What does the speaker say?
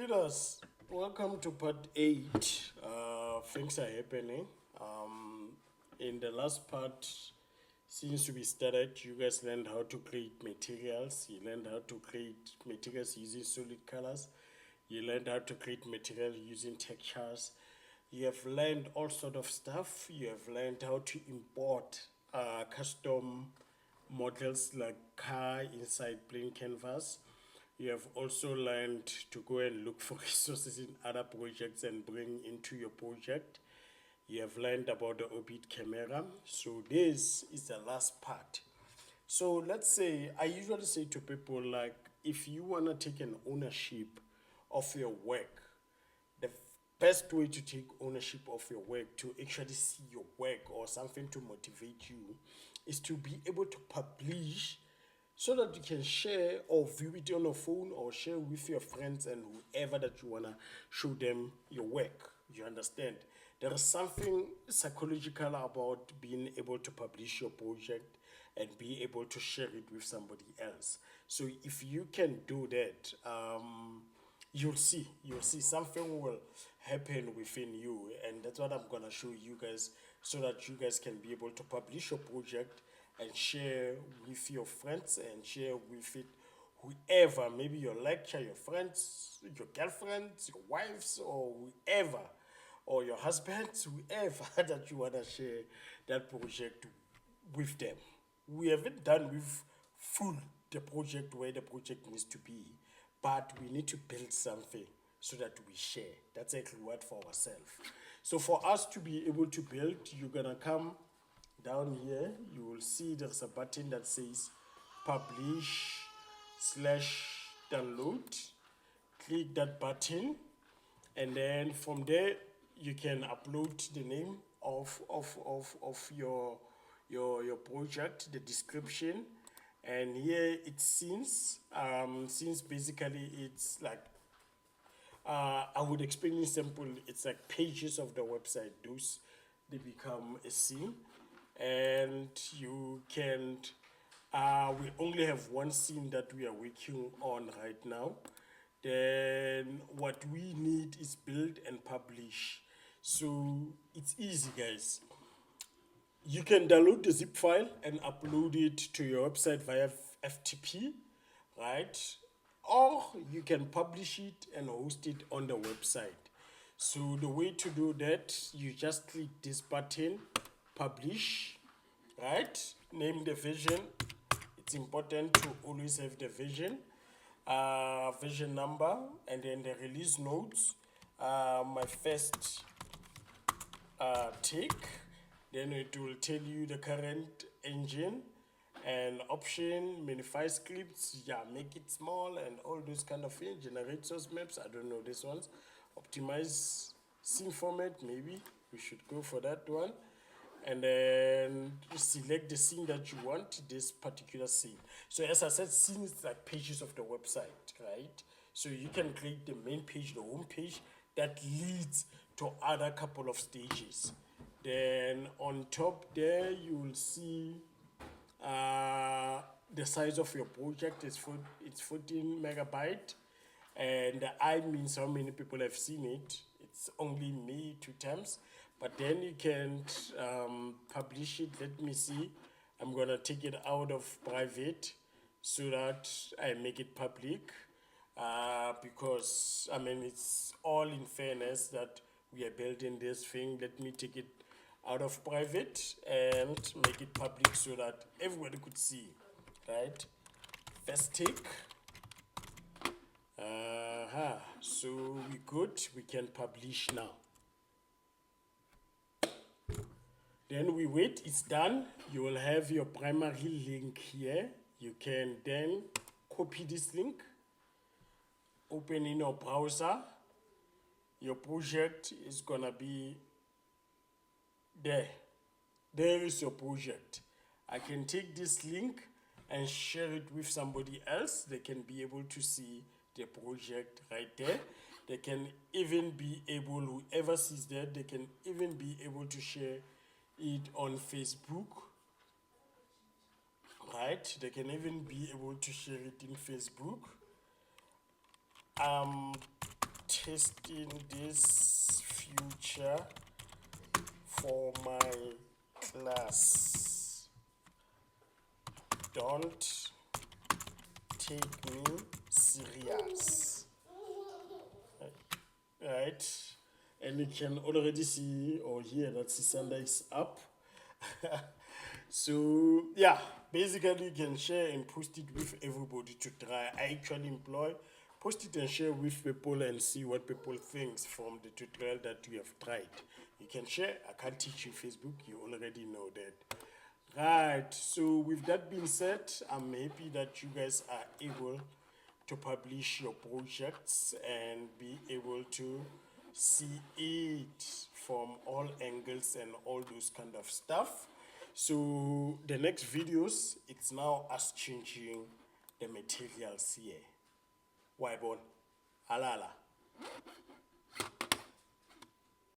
Leaders, welcome to part 8. Things are happening. In the last part, since we started, you guys learned how to create materials. You learned how to create materials using solid colors. You learned how to create material using textures. You have learned all sort of stuff. You have learned how to import custom models like car inside Playcanvas. You have also learned to go and look for resources in other projects and bring into your project. You have learned about the orbit camera. So this is the last part. So let's say, I usually say to people, like, if you want to take an ownership of your work, the best way to take ownership of your work, to actually see your work or something to motivate you, is to be able to publish so that you can share or view it on a phone or share with your friends and whoever that you want to show them your work. You understand? There is something psychological about being able to publish your project and be able to share it with somebody else. So if you can do that, you'll see something will happen within you, and that's what I'm gonna show you guys, so that you guys can be able to publish your project and share with your friends and share with it whoever, maybe your lecturer, your friends, your girlfriends, your wives, or whoever, or your husbands, whoever that you want to share that project with them. We haven't done with full the project where the project needs to be, but we need to build something so that we share. That's a reward for ourselves. So for us to be able to build, you're gonna come down here. You will see there's a button that says publish slash download. Click that button, and then from there you can upload the name of your project, the description, and here it since basically it's like I would explain in simple. It's like pages of the website. Those they become a scene, and you can. We only have one scene that we are working on right now. Then what we need is build and publish. So it's easy, guys. You can download the zip file and upload it to your website via FTP, right? Or you can publish it and host it on the website. So the way to do that, you just click this button, publish, right? Name the version. It's important to always have the version number, and then the release notes. My first take, then it will tell you the current engine and option, minify scripts, yeah, make it small and all those kind of things. Generate source maps, I don't know this ones. Optimize scene format, maybe we should go for that one. And then select the scene that you want, this particular scene. So as I said, scene is like pages of the website, right? So you can create the main page, the home page, that leads to other couple of stages. Then on top there, you will see the size of your project is it's 14 megabyte, and the I means how many people have seen it. It's only me 2 times, but then you can publish it. Let me see. I'm gonna take it out of private so that I make it public, because I mean it's all in fairness that we are building this thing. Let me take it out of private and make it public so that everybody could see, right? First take. So we good. We can publish now. Then we wait. It's done. You will have your primary link here. You can then copy this link, open in your browser. Your project is gonna be there. There is your project. I can take this link and share it with somebody else. They can be able to see the project right there. They can even be able, whoever sees that, they can even be able to share it on Facebook, right? They can even be able to share it in Facebook. testing this future for my class. Don't take me serious. Right? And you can already see or hear that Sisanda is up. So yeah, basically you can share and post it with everybody to try. I actually employ post it and share with people and see what people think from the tutorial that you have tried. You can share. I can't teach you Facebook, you already know that. Right, so with that being said, I'm happy that you guys are able to publish your projects and be able to see it from all angles and all those kind of stuff. So the next videos, it's now us changing the materials here. Why, bon? Alala.